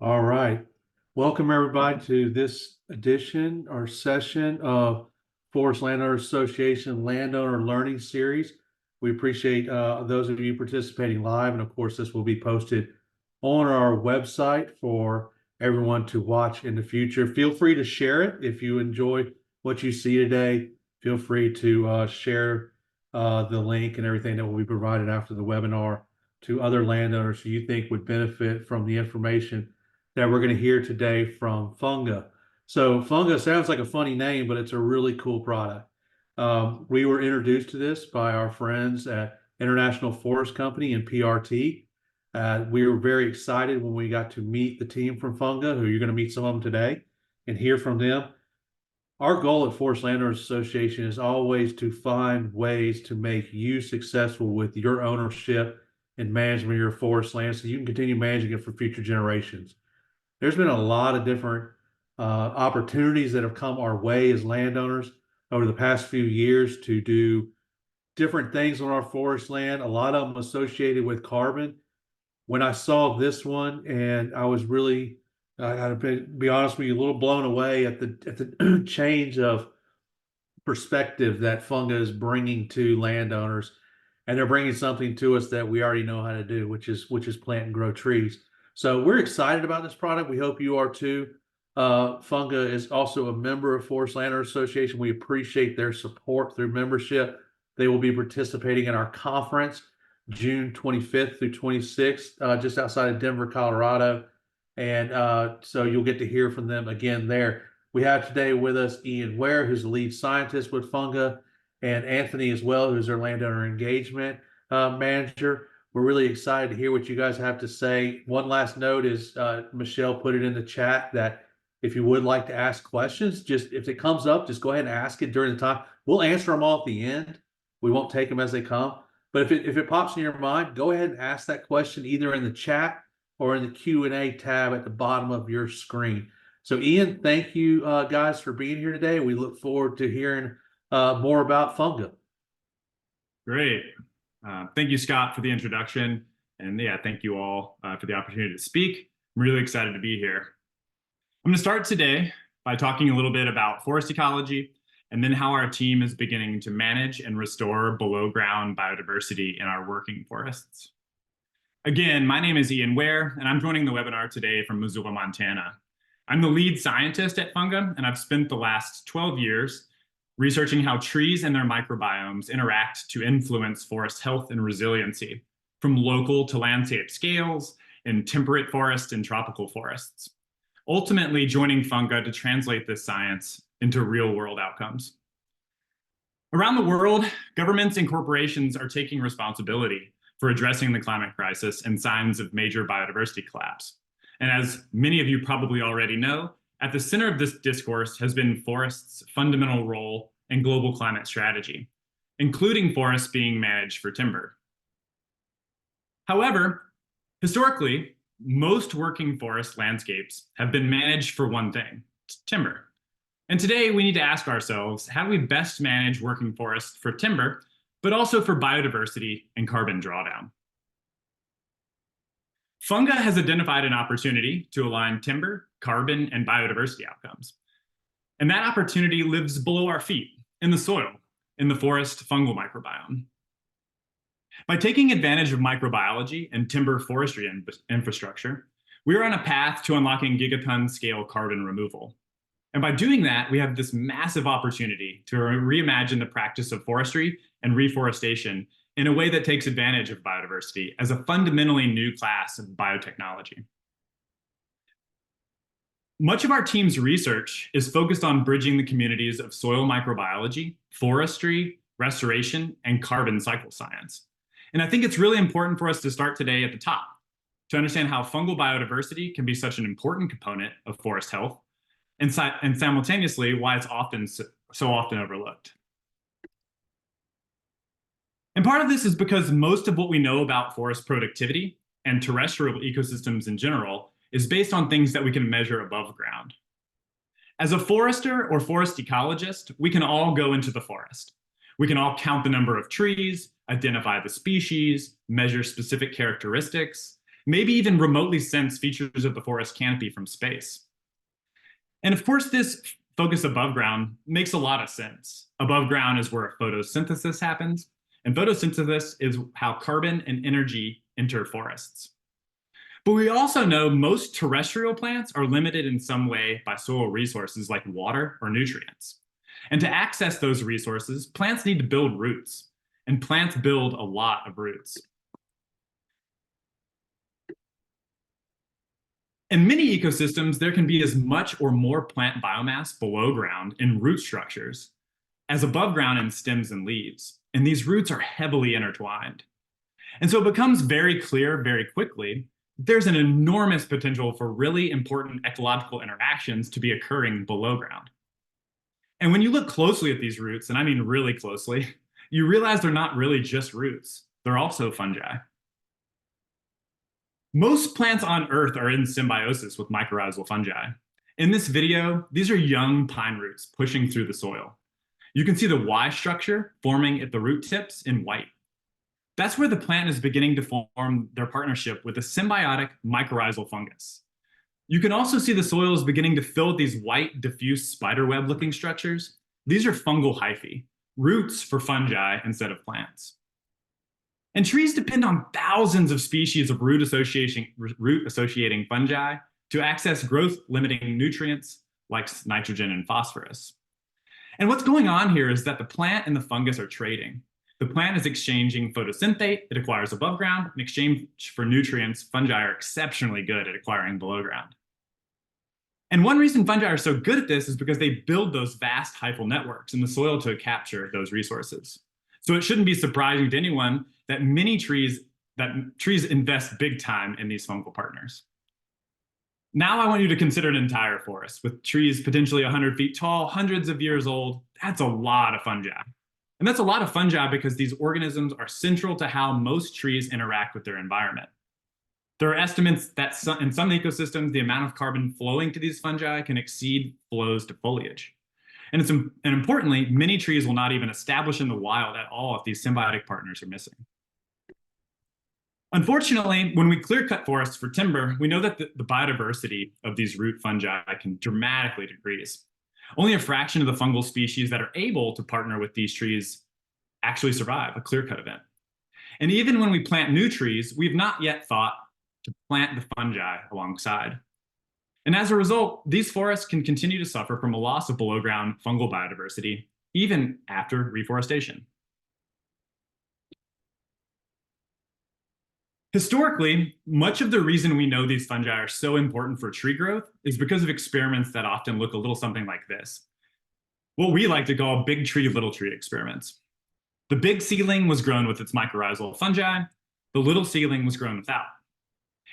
All right. Welcome everybody to this edition or session of Forest Landowner Association Landowner Learning Series. We appreciate those of you participating live, and of course, this will be posted on our website for everyone to watch in the future. Feel free to share it if you enjoy what you see today. Feel free to share the link and everything that will be provided after the webinar to other landowners who you think would benefit from the information that we're going to hear today from Funga. So Funga sounds like a funny name, but it's a really cool product. We were introduced to this by our friends at International Forest Company and PRT. We were very excited when we got to meet the team from Funga, who you're going to meet some of them today and hear from them. Our goal at Forest Landowners Association is always to find ways to make you successful with your ownership and management of your forest land so you can continue managing it for future generations. There's been a lot of different opportunities that have come our way as landowners over the past few years to do different things on our forest land, a lot of them associated with carbon. When I saw this one, and I was really, I gotta be honest with you, a little blown away at the change of perspective that Funga is bringing to landowners, and they're bringing something to us that we already know how to do, which is plant and grow trees. So we're excited about this product. We hope you are too. Funga is also a member of Forest Landowner Association. We appreciate their support through membership. They will be participating in our conference June 25th through 26th, just outside of Denver, Colorado. And so you'll get to hear from them again there. We have today with us Ian Ware, who's the lead scientist with Funga, and Anthony as well, who's their landowner engagement manager. We're really excited to hear what you guys have to say. One last note is Michelle put it in the chat that if you would like to ask questions, just if it comes up, just go ahead and ask it during the time. We'll answer them all at the end. We won't take them as they come. But if it pops in your mind, go ahead and ask that question either in the chat or in the Q&A tab at the bottom of your screen. So Ian, thank you guys for being here today. We look forward to hearing more about Funga. Great. Thank you, Scott, for the introduction. And yeah, thank you all for the opportunity to speak. I'm really excited to be here. I'm going to start today by talking a little bit about forest ecology and then how our team is beginning to manage and restore below ground biodiversity in our working forests. Again, my name is Ian Ware, and I'm joining the webinar today from Missoula, Montana. I'm the lead scientist at Funga, and I've spent the last 12 years researching how trees and their microbiomes interact to influence forest health and resiliency, from local to landscape scales in temperate forests and tropical forests, ultimately joining Funga to translate this science into real-world outcomes. Around the world, governments and corporations are taking responsibility for addressing the climate crisis and signs of major biodiversity collapse. And as many of you probably already know, at the center of this discourse has been forests' fundamental role in global climate strategy, including forests being managed for timber. However, historically, most working forest landscapes have been managed for one thing: timber. And today we need to ask ourselves, how do we best manage working forests for timber, but also for biodiversity and carbon drawdown? Funga has identified an opportunity to align timber, carbon, and biodiversity outcomes. And that opportunity lives below our feet, in the soil, in the forest fungal microbiome. By taking advantage of microbiology and timber forestry infrastructure, we are on a path to unlocking gigaton-scale carbon removal. And by doing that, we have this massive opportunity to reimagine the practice of forestry and reforestation in a way that takes advantage of biodiversity as a fundamentally new class of biotechnology. Much of our team's research is focused on bridging the communities of soil microbiology, forestry, restoration, and carbon cycle science. And I think it's really important for us to start today at the top, to understand how fungal biodiversity can be such an important component of forest health, and simultaneously why it's so often overlooked. And part of this is because most of what we know about forest productivity and terrestrial ecosystems in general is based on things that we can measure above ground. As a forester or forest ecologist, we can all go into the forest. We can all count the number of trees, identify the species, measure specific characteristics, maybe even remotely sense features of the forest canopy from space. And of course, this focus above ground makes a lot of sense. Above ground is where photosynthesis happens, and photosynthesis is how carbon and energy enter forests. But we also know most terrestrial plants are limited in some way by soil resources like water or nutrients. And to access those resources, plants need to build roots, and plants build a lot of roots. In many ecosystems, there can be as much or more plant biomass below ground in root structures as above ground in stems and leaves. And these roots are heavily intertwined. And so it becomes very clear very quickly there's an enormous potential for really important ecological interactions to be occurring below ground. And when you look closely at these roots, and I mean really closely, you realize they're not really just roots, they're also fungi. Most plants on Earth are in symbiosis with mycorrhizal fungi. In this video, these are young pine roots pushing through the soil. You can see the Y structure forming at the root tips in white. That's where the plant is beginning to form their partnership with a symbiotic mycorrhizal fungus. You can also see the soil is beginning to fill with these white, diffuse spiderweb-looking structures. These are fungal hyphae, roots for fungi instead of plants. And trees depend on thousands of species of root-associating fungi to access growth-limiting nutrients like nitrogen and phosphorus. And what's going on here is that the plant and the fungus are trading. The plant is exchanging photosynthate, it acquires above ground. In exchange for nutrients, fungi are exceptionally good at acquiring below ground. And one reason fungi are so good at this is because they build those vast hyphal networks in the soil to capture those resources. So it shouldn't be surprising to anyone that trees invest big time in these fungal partners. Now I want you to consider an entire forest with trees potentially 100 feet tall, hundreds of years old. That's a lot of fungi. And that's a lot of fungi because these organisms are central to how most trees interact with their environment. There are estimates that in some ecosystems, the amount of carbon flowing to these fungi can exceed flows to foliage. And importantly, many trees will not even establish in the wild at all if these symbiotic partners are missing. Unfortunately, when we clear-cut forests for timber, we know that the biodiversity of these root fungi can dramatically decrease. Only a fraction of the fungal species that are able to partner with these trees actually survive a clear-cut event. And even when we plant new trees, we've not yet thought to plant the fungi alongside. And as a result, these forests can continue to suffer from a loss of below-ground fungal biodiversity, even after reforestation. Historically, much of the reason we know these fungi are so important for tree growth is because of experiments that often look a little something like this. What we like to call big tree, little tree experiments. The big seedling was grown with its mycorrhizal fungi. The little seedling was grown without.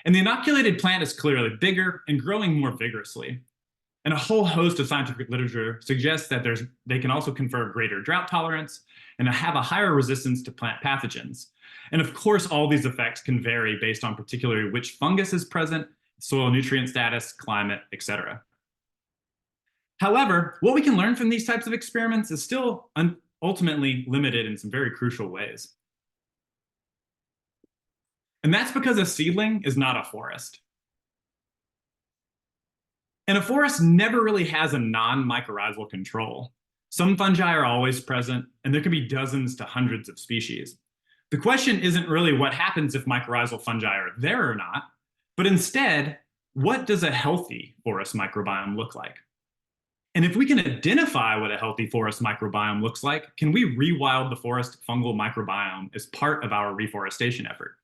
And the inoculated plant is clearly bigger and growing more vigorously. And a whole host of scientific literature suggests that they can also confer greater drought tolerance and have a higher resistance to plant pathogens. And of course, all these effects can vary based on particularly which fungus is present, soil nutrient status, climate, etc. However, what we can learn from these types of experiments is still ultimately limited in some very crucial ways. And that's because a seedling is not a forest. And a forest never really has a non-mycorrhizal control. Some fungi are always present, and there can be dozens to hundreds of species. The question isn't really what happens if mycorrhizal fungi are there or not, but instead, what does a healthy forest microbiome look like? And if we can identify what a healthy forest microbiome looks like, can we rewild the forest fungal microbiome as part of our reforestation effort?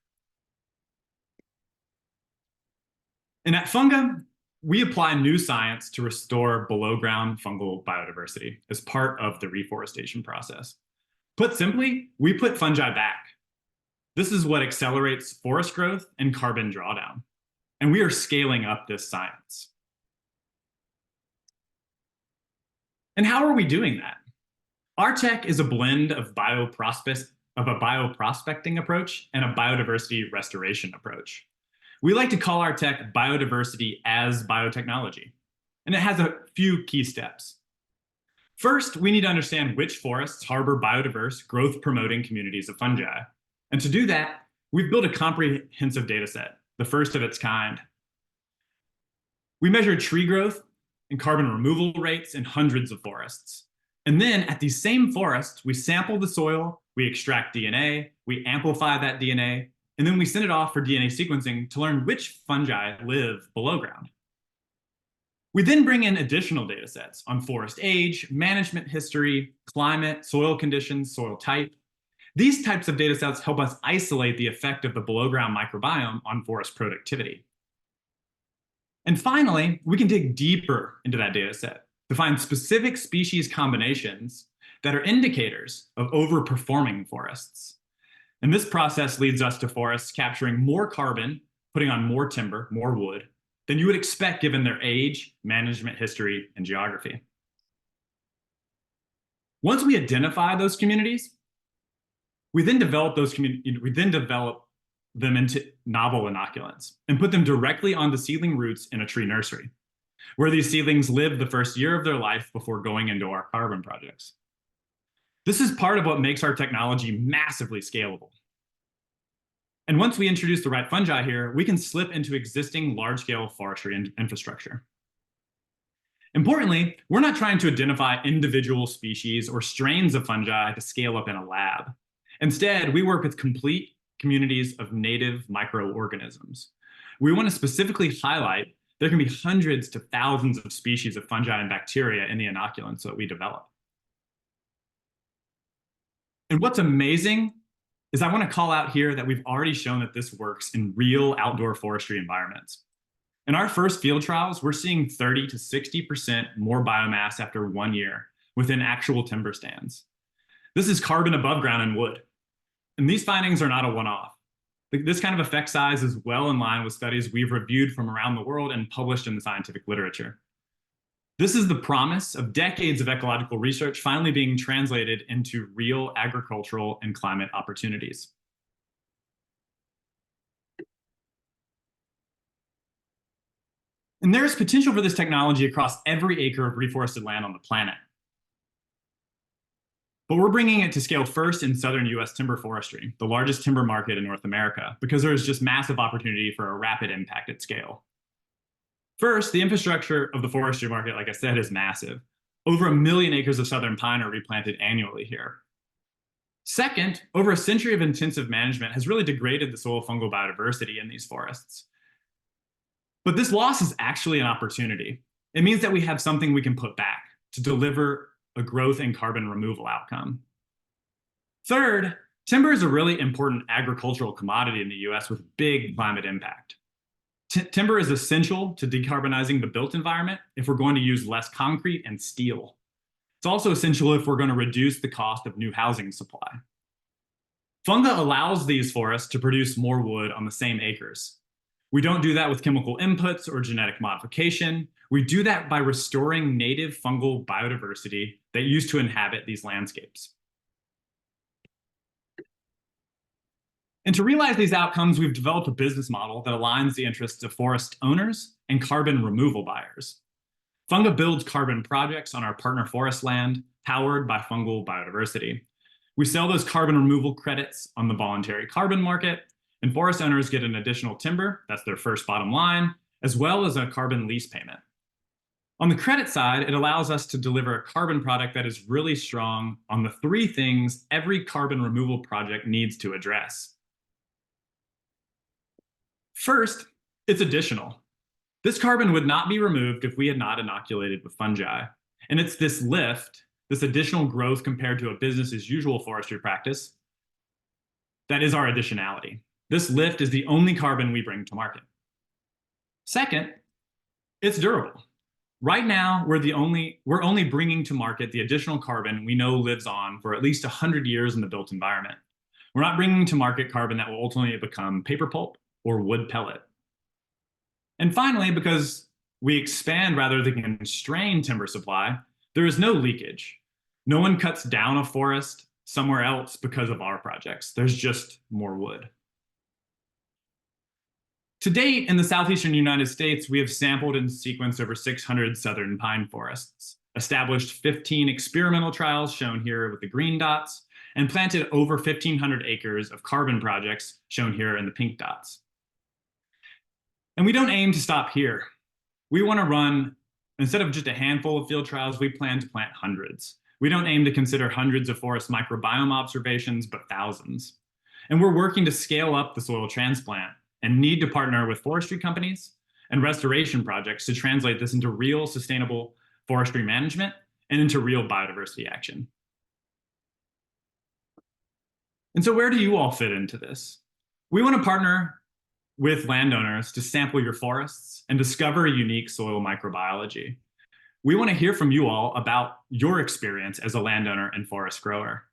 And at Funga, we apply new science to restore below-ground fungal biodiversity as part of the reforestation process. Put simply, we put fungi back. This is what accelerates forest growth and carbon drawdown. And we are scaling up this science. And how are we doing that? Our tech is a blend of a bioprospecting approach and a biodiversity restoration approach. We like to call our tech biodiversity as biotechnology, and it has a few key steps. First, we need to understand which forests harbor biodiverse, growth-promoting communities of fungi. And to do that, we've built a comprehensive data set. the first of its kind. We measured tree growth and carbon removal rates in hundreds of forests. And then at these same forests, we sample the soil, we extract DNA, we amplify that DNA, and then we send it off for DNA sequencing to learn which fungi live below ground. We then bring in additional data sets on forest age, management history, climate, soil conditions, soil type. These types of data sets help us isolate the effect of the below ground microbiome on forest productivity. And finally, we can dig deeper into that data set to find specific species combinations that are indicators of overperforming forests. And this process leads us to forests capturing more carbon, putting on more timber, more wood, than you would expect given their age, management history, and geography. Once we identify those communities, we then develop them into novel inoculants and put them directly onto seedling roots in a tree nursery, where these seedlings live the first year of their life before going into our carbon projects. This is part of what makes our technology massively scalable. And once we introduce the right fungi here, we can slip into existing large-scale forestry infrastructure. Importantly, we're not trying to identify individual species or strains of fungi to scale up in a lab. Instead, we work with complete communities of native microorganisms. We want to specifically highlight there can be hundreds to thousands of species of fungi and bacteria in the inoculants that we develop. And what's amazing is I want to call out here that we've already shown that this works in real outdoor forestry environments. In our first field trials, we're seeing 30 to 60% more biomass after 1 year within actual timber stands. This is carbon above ground in wood. And these findings are not a one-off. This kind of effect size is well in line with studies we've reviewed from around the world and published in the scientific literature. This is the promise of decades of ecological research finally being translated into real agricultural and climate opportunities. And there is potential for this technology across every acre of reforested land on the planet. But we're bringing it to scale first in southern US timber forestry, the largest timber market in North America, because there is just massive opportunity for a rapid impact at scale. First, the infrastructure of the forestry market, like I said, is massive. Over 1 million acres of southern pine are replanted annually here. Second, over a century of intensive management has really degraded the soil fungal biodiversity in these forests. But this loss is actually an opportunity. It means that we have something we can put back to deliver a growth and carbon removal outcome. Third, timber is a really important agricultural commodity in the US with big climate impact. Timber is essential to decarbonizing the built environment if we're going to use less concrete and steel. It's also essential if we're going to reduce the cost of new housing supply. Funga allows these forests to produce more wood on the same acres. We don't do that with chemical inputs or genetic modification. We do that by restoring native fungal biodiversity that used to inhabit these landscapes. And to realize these outcomes, we've developed a business model that aligns the interests of forest owners and carbon removal buyers. Funga builds carbon projects on our partner forest land, powered by fungal biodiversity. We sell those carbon removal credits on the voluntary carbon market, and forest owners get an additional timber, that's their first bottom line, as well as a carbon lease payment. On the credit side, it allows us to deliver a carbon product that is really strong on the 3 things every carbon removal project needs to address. First, it's additional. This carbon would not be removed if we had not inoculated with fungi. And it's this lift, this additional growth compared to a business as usual forestry practice, that is our additionality. This lift is the only carbon we bring to market. Second, it's durable. Right now, we're only bringing to market the additional carbon we know lives on for at least 100 years in the built environment. We're not bringing to market carbon that will ultimately become paper pulp or wood pellet. And finally, because we expand rather than constrain timber supply, there is no leakage. No one cuts down a forest somewhere else because of our projects. There's just more wood. To date, in the southeastern United States, we have sampled and sequenced over 600 southern pine forests, established 15 experimental trials shown here with the green dots, and planted over 1,500 acres of carbon projects shown here in the pink dots. And we don't aim to stop here. We want to run, instead of just a handful of field trials, we plan to plant hundreds. We don't aim to consider hundreds of forest microbiome observations, but thousands. And we're working to scale up the soil transplant and need to partner with forestry companies and restoration projects to translate this into real sustainable forestry management and into real biodiversity action. And so where do you all fit into this? We want to partner with landowners to sample your forests and discover unique soil microbiology. We want to hear from you all about your experience as a landowner and forest grower.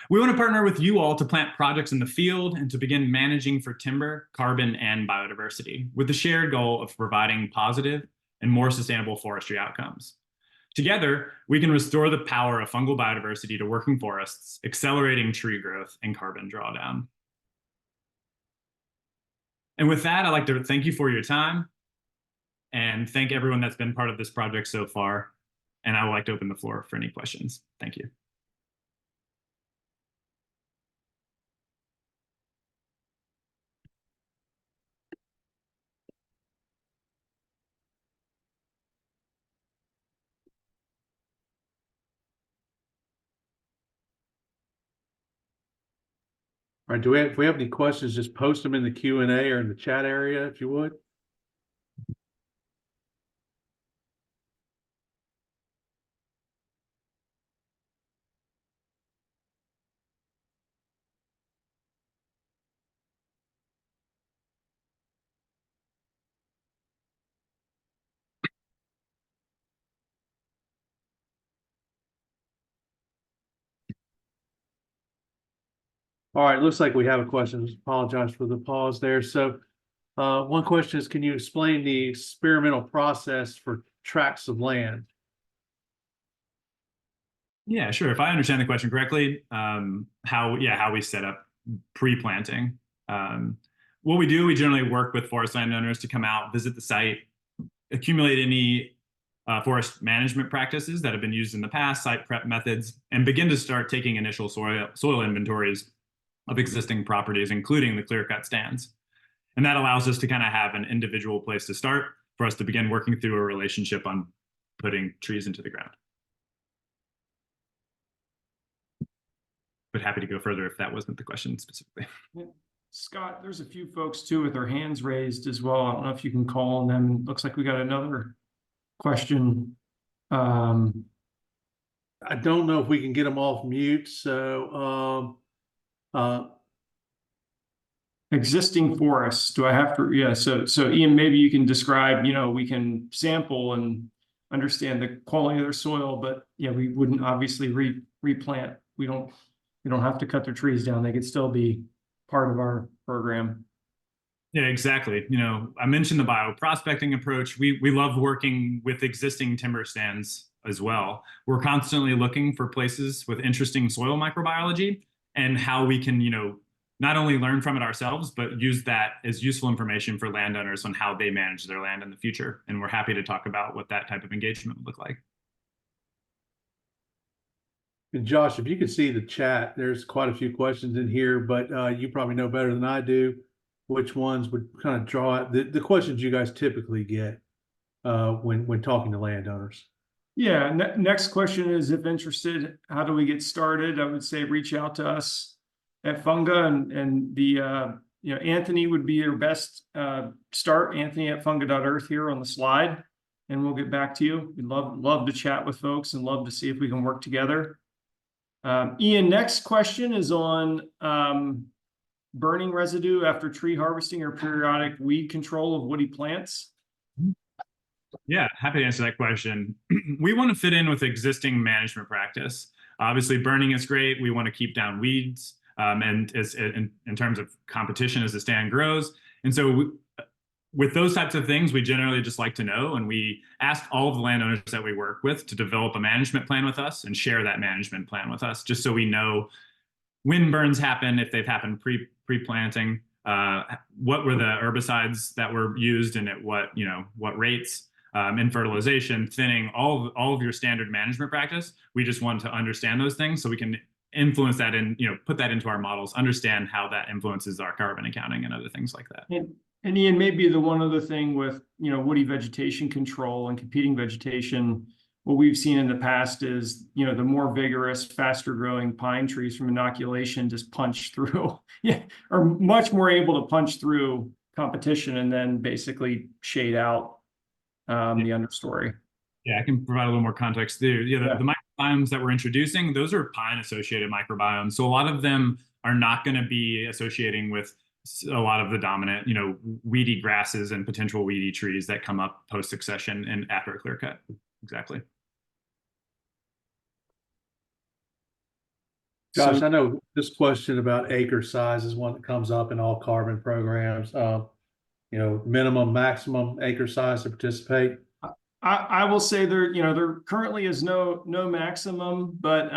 We want to partner with you all to plant projects in the field and to begin managing for timber, carbon, and biodiversity, with the shared goal of providing positive and more sustainable forestry outcomes. Together, we can restore the power of fungal biodiversity to working forests, accelerating tree growth and carbon drawdown. And with that, I'd like to thank you for your time and thank everyone that's been part of this project so far. And I would like to open the floor for any questions. Thank you. All right, if we have any questions, just post them in the Q&A or in the chat area, if you would. All right, looks like we have a question. Apologize for the pause there. So one question is, can you explain the experimental process for tracts of land? Yeah, sure. If I understand the question correctly, how we set up pre-planting. What we do, we generally work with forest landowners to come out, visit the site, accumulate any forest management practices that have been used in the past, site prep methods, and begin to start taking initial soil inventories of existing properties, including the clear-cut stands. And that allows us to kind of have an individual place to start for us to begin working through a relationship on putting trees into the ground. But happy to go further if that wasn't the question specifically. Yeah. Scott, there's a few folks too with their hands raised as well. I don't know if you can call on them. Looks like we got another question. I don't know if we can get them off mute. So existing forests. Do I have to? Yeah. So Ian, maybe you can describe. We can sample and understand the quality of their soil, but yeah, we wouldn't obviously replant. We don't have to cut their trees down. They could still be part of our program. Yeah, exactly. I mentioned the bioprospecting approach. We love working with existing timber stands as well. We're constantly looking for places with interesting soil microbiology and how we can, not only learn from it ourselves, but use that as useful information for landowners on how they manage their land in the future. And we're happy to talk about what that type of engagement would look like. And Josh, if you can see the chat, there's quite a few questions in here, but you probably know better than I do which ones would kind of draw out the questions you guys typically get when talking to landowners. Yeah. Next question is, if interested, how do we get started? I would say reach out to us at Funga, and the Anthony would be your best start. Anthony at funga.earth here on the slide, and we'll get back to you. We'd love to chat with folks and love to see if we can work together. Ian, next question is on burning residue after tree harvesting or periodic weed control of woody plants. Yeah, happy to answer that question. We want to fit in with existing management practice. Obviously, burning is great. We want to keep down weeds, and in terms of competition as the stand grows. And so with those types of things, we generally just like to know, and we ask all of the landowners that we work with to develop a management plan with us and share that management plan with us, just so we know when burns happen, if they've happened pre-planting, what were the herbicides that were used and at what rates, in fertilization, thinning, all of your standard management practice. We just want to understand those things so we can influence that and put that into our models, understand how that influences our carbon accounting and other things like that. And Ian, maybe the one other thing with, woody vegetation control and competing vegetation, what we've seen in the past is, the more vigorous, faster growing pine trees from inoculation just punch through, are much more able to punch through competition and then basically shade out the understory. Yeah, I can provide a little more context there. Yeah, Yeah. the microbiomes that we're introducing, those are pine-associated microbiomes. So a lot of them are not going to be associating with a lot of the dominant, weedy grasses and potential weedy trees that come up post-succession and after a clear cut. Exactly. Josh, So- I know this question about acre size is one that comes up in all carbon programs. Minimum, maximum acre size to participate. I will say there currently is no maximum, but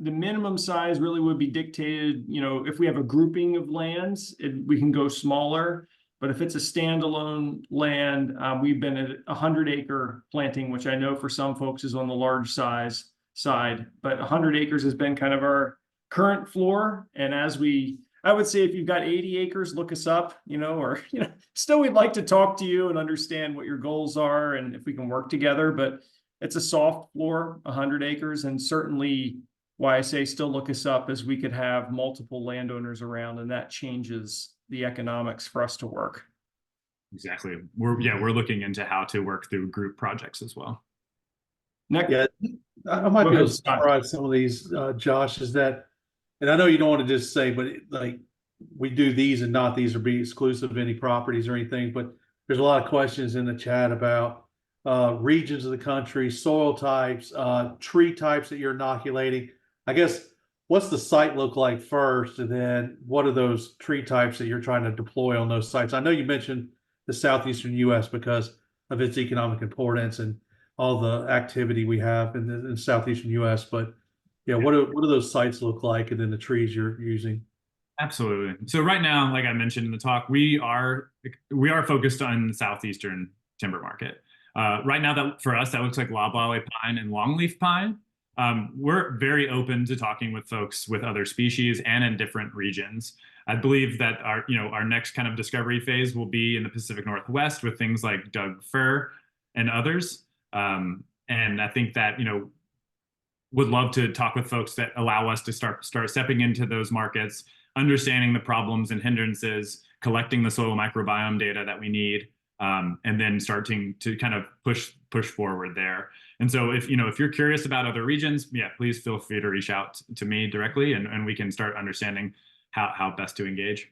the minimum size really would be dictated, if we have a grouping of lands, we can go smaller. But if it's a standalone land, we've been at 100-acre planting, which I know for some folks is on the large size side, but 100 acres has been kind of our current floor. And I would say if you've got 80 acres, look us up, or, still we'd like to talk to you and understand what your goals are and if we can work together, but it's a soft floor, 100 acres. And certainly why I say still look us up is we could have multiple landowners around and that changes the economics for us to work. Exactly. We're looking into how to work through group projects as well. Next. Yeah, I might Go be able ahead, to Scott. summarize some of these, Josh, is that, and I know you don't want to just say, but like we do these and not these or be exclusive of any properties or anything, but there's a lot of questions in the chat about regions of the country, soil types, tree types that you're inoculating. I guess what's the site look like first, and then what are those tree types that you're trying to deploy on those sites? I know you mentioned the southeastern U.S. because of its economic importance and all the activity we have in the southeastern U.S., but yeah, what do those sites look like, and then the trees you're using? Absolutely. So right now, like I mentioned in the talk, we are focused on the southeastern timber market. Right now, that for us, that looks like loblolly pine and longleaf pine. We're very open to talking with folks with other species and in different regions. I believe that our next kind of discovery phase will be in the Pacific Northwest with things like Doug fir and others. And I think that would love to talk with folks that allow us to start stepping into those markets, understanding the problems and hindrances, collecting the soil microbiome data that we need, and then starting to kind of push forward there. And so if you're curious about other regions, please feel free to reach out to me directly, and we can start understanding how best to engage.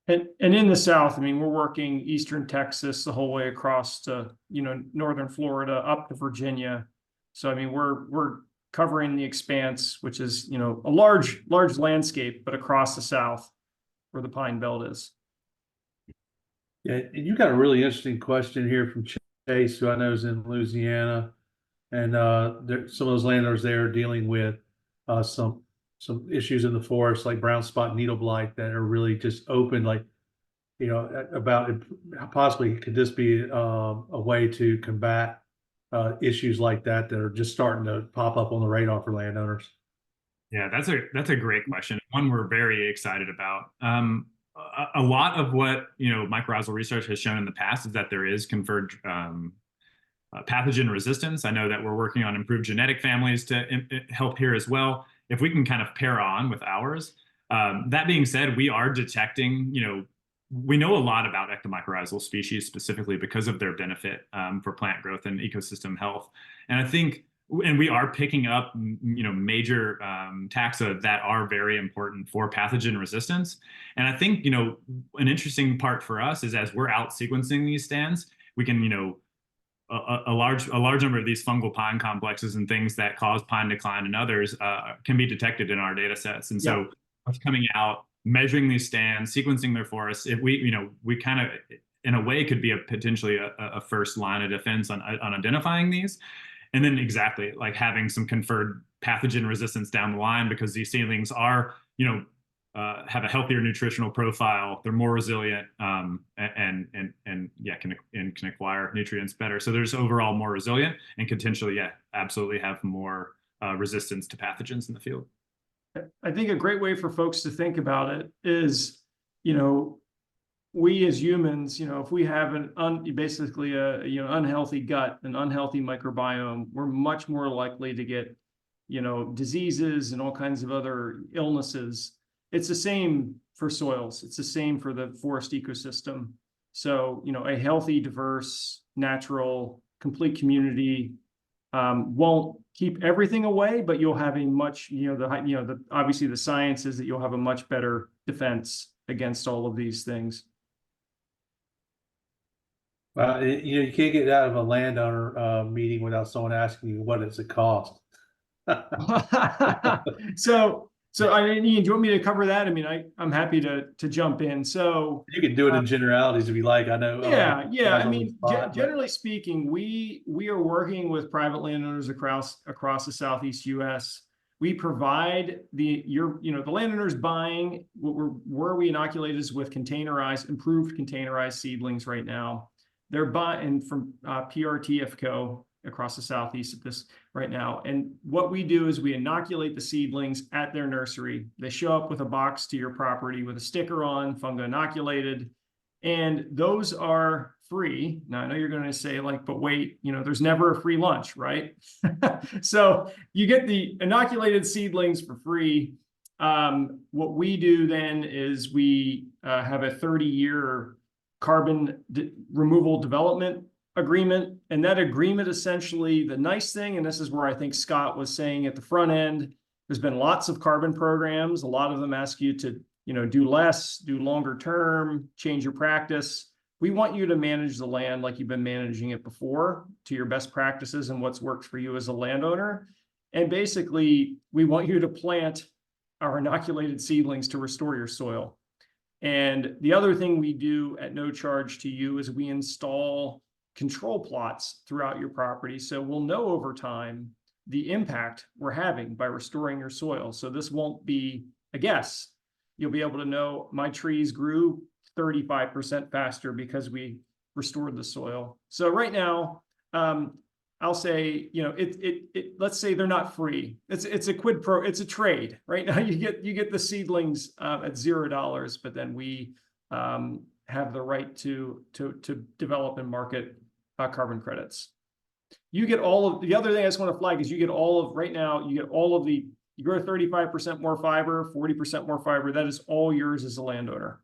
And in the South, I mean, we're working Eastern Texas the whole way across to, Northern Florida up to Virginia. So, I mean, we're covering the expanse, which is, a large landscape, but across the South where the Pine Belt is. Yeah, and you got a really interesting question here from Chase, who I know is in Louisiana, and some of those landowners there are dealing with some issues in the forest, like brown spot needle blight, that are really just open, like about possibly could this be a way to combat issues like that are just starting to pop up on the radar for landowners? Yeah, that's a great question. One we're very excited about. A lot of what mycorrhizal research has shown in the past is that there is conferred pathogen resistance. I know that we're working on improved genetic families to help here as well. If we can kind of pair on with ours. That being said, we are detecting, we know a lot about ectomycorrhizal species specifically because of their benefit for plant growth and ecosystem health. And I think, and we are picking up, major taxa that are very important for pathogen resistance. And I think, an interesting part for us is as we're out sequencing these stands, we can, a large number of these fungal pine complexes and things that cause pine decline and others can be detected in our data sets. And so us coming out, measuring these stands, sequencing their forests, if we kind of, in a way, could be potentially a first line of defense on identifying these. And then exactly like having some conferred pathogen resistance down the line, because these seedlings are, have a healthier nutritional profile. They're more resilient, and can acquire nutrients better. So there's overall more resilient and potentially, absolutely have more resistance to pathogens in the field. I think a great way for folks to think about it is, we as humans, if we have basically a unhealthy gut, an unhealthy microbiome, we're much more likely to get diseases and all kinds of other illnesses. It's the same for soils. It's the same for the forest ecosystem. So a healthy, diverse, natural, complete community won't keep everything away, but you'll have a much obviously the science is that you'll have a much better defense against all of these things. You can't get out of a landowner meeting without someone asking you what does it cost. So I mean, Ian, do you want me to cover that? I mean, I'm happy to jump in. So You can do it in generalities if you like. I know. Yeah. I on the mean, spot, but generally speaking, we are working with private landowners across the Southeast U.S. We provide the landowners buying where we inoculate is with improved containerized seedlings right now. They're buying from PRTFCO across the Southeast at this right now. And what we do is we inoculate the seedlings at their nursery. They show up with a box to your property with a sticker on, Funga inoculated. And those are free. Now, I know you're going to say but wait, there's never a free lunch, right? So you get the inoculated seedlings for free. What we do then is we have a 30-year carbon removal development agreement. And that agreement, essentially, the nice thing, and this is where I think Scott was saying at the front end, there's been lots of carbon programs. A lot of them ask you to do less, do longer term, change your practice. We want you to manage the land like you've been managing it before to your best practices and what's worked for you as a landowner. And basically, we want you to plant our inoculated seedlings to restore your soil. And the other thing we do at no charge to you is we install control plots throughout your property. So we'll know over time the impact we're having by restoring your soil. So this won't be a guess. You'll be able to know my trees grew 35% faster because we restored the soil. So right now, I'll say, let's say they're not free. It's a quid pro, it's a trade. Right now you get the seedlings at $0, but then we have the right to develop and market carbon credits. You get all of the other thing I just want to flag is you get all of right now, you get all of the you grow 35% more fiber, 40% more fiber. That is all yours as a landowner.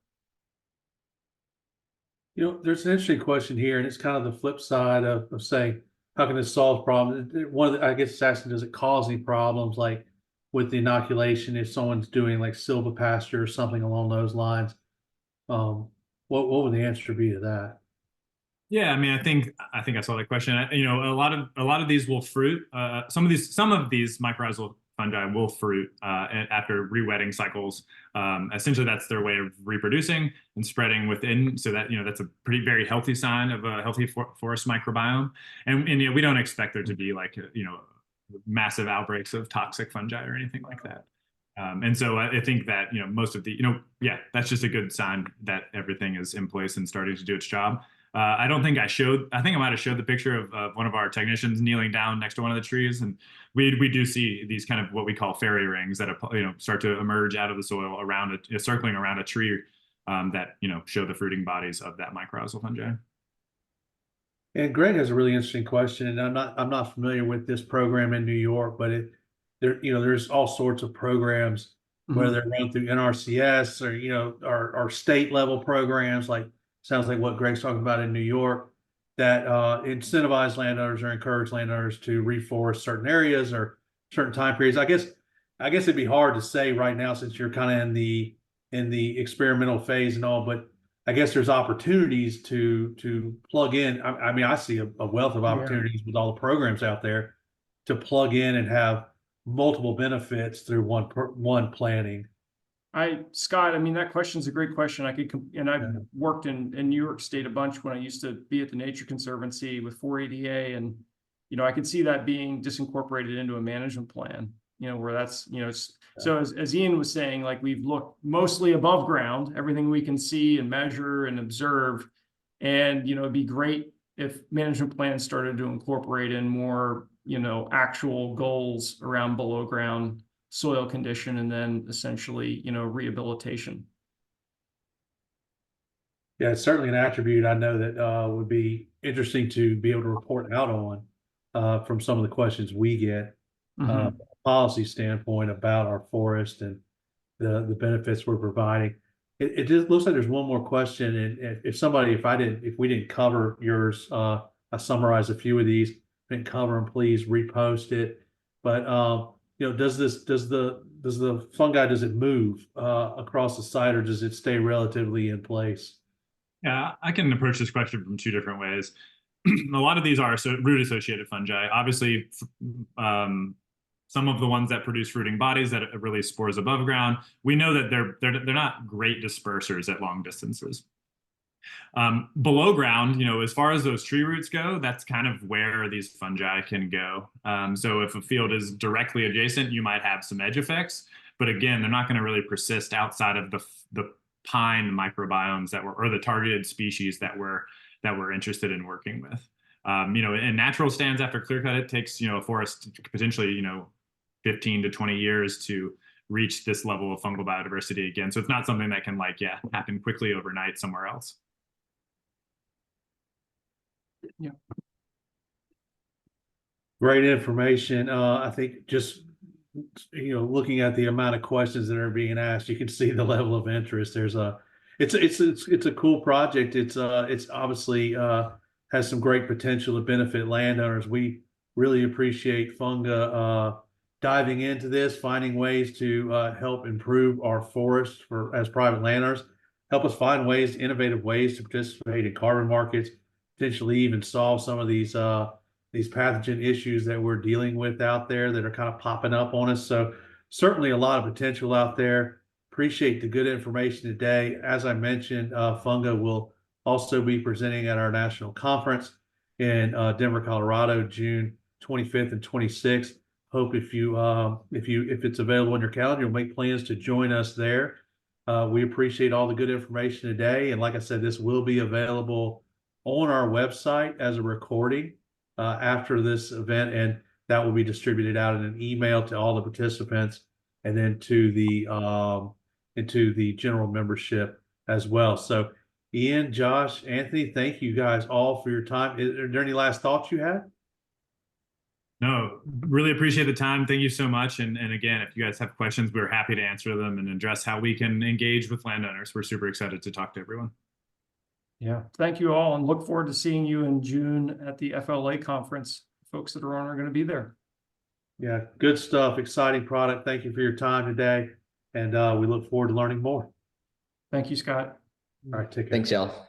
There's an interesting question here, and it's kind of the flip side of saying, how can this solve problems? I guess it's asking, does it cause any problems like with the inoculation if someone's doing like silvopasture or something along those lines? What would the answer be to that? Yeah, I mean, I think I saw that question. A lot of these will fruit. Some of these mycorrhizal fungi will fruit after rewetting cycles. Essentially, that's their way of reproducing and spreading within. So that that's a very healthy sign of a healthy forest microbiome. And we don't expect there to be massive outbreaks of toxic fungi or anything like that. And so I think that most of the that's just a good sign that everything is in place and starting to do its job. I don't think I showed. I think I might have showed the picture of one of our technicians kneeling down next to one of the trees, and we do see these kind of what we call fairy rings that start to emerge out of the soil around circling around a tree that show the fruiting bodies of that mycorrhizal fungi. And Greg has a really interesting question, and I'm not familiar with this program in New York, but there's all sorts of programs, whether they're run through NRCS or our state level programs, like sounds like what Greg's talking about in New York, that incentivize landowners or encourage landowners to reforest certain areas or certain time periods. I guess it'd be hard to say right now since you're kind of in the experimental phase and all, but I guess there's opportunities to plug in. I mean, I see a wealth of opportunities with all the programs out there to plug in and have multiple benefits through one planning. Scott, I mean, that question is a great question. I've worked in New York State a bunch when I used to be at the Nature Conservancy with 480A, and I could see that being disincorporated into a management plan. Where that's so as Ian was saying, we've looked mostly above ground, everything we can see and measure and observe, and it'd be great if management plans started to incorporate in more actual goals around below ground soil condition and then essentially rehabilitation. Yeah, it's certainly an attribute I know that would be interesting to be able to report out on from some of the questions we get from a policy standpoint about our forest and the benefits we're providing. It just looks like there's one more question, and if we didn't cover yours, I summarized a few of these. Didn't cover them, please repost it. But does the fungi, does it move across the site, or does it stay relatively in place? Yeah, I can approach this question from two different ways. A lot of these are root-associated fungi. Obviously, some of the ones that produce fruiting bodies that release spores above ground, we know that they're not great dispersers at long distances. Below ground, as far as those tree roots go, that's kind of where these fungi can go. So if a field is directly adjacent, you might have some edge effects, but again, they're not going to really persist outside of the pine microbiomes or the targeted species that we're interested in working with. In natural stands after clear cut, it takes a forest potentially 15 to 20 years to reach this level of fungal biodiversity again. So it's not something that can happen quickly overnight somewhere else. Yeah. Great information. I think just looking at the amount of questions that are being asked, you can see the level of interest. It's a cool project. It's obviously has some great potential to benefit landowners. We really appreciate Funga diving into this, finding ways to help improve our forests as private landowners, help us find innovative ways to participate in carbon markets, potentially even solve some of these pathogen issues that we're dealing with out there that are kind of popping up on us. So certainly a lot of potential out there. Appreciate the good information today. As I mentioned, Funga will also be presenting at our national conference in Denver, Colorado, June 25th and 26th. Hope if it's available on your calendar, you'll make plans to join us there. We appreciate all the good information today. And like I said, this will be available on our website as a recording after this event, and that will be distributed out in an email to all the participants and then to the general membership as well. So Ian, Josh, Anthony, thank you guys all for your time. Are there any last thoughts you had? No, really appreciate the time. Thank you so much. And again, if you guys have questions, we're happy to answer them and address how we can engage with landowners. We're super excited to talk to everyone. Yeah, thank you all, and look forward to seeing you in June at the FLA conference. Folks that are on are going to be there. Yeah, good stuff. Exciting product. Thank you for your time today, and we look forward to learning more. Thank you, Scott. All right, take care. Thanks, y'all.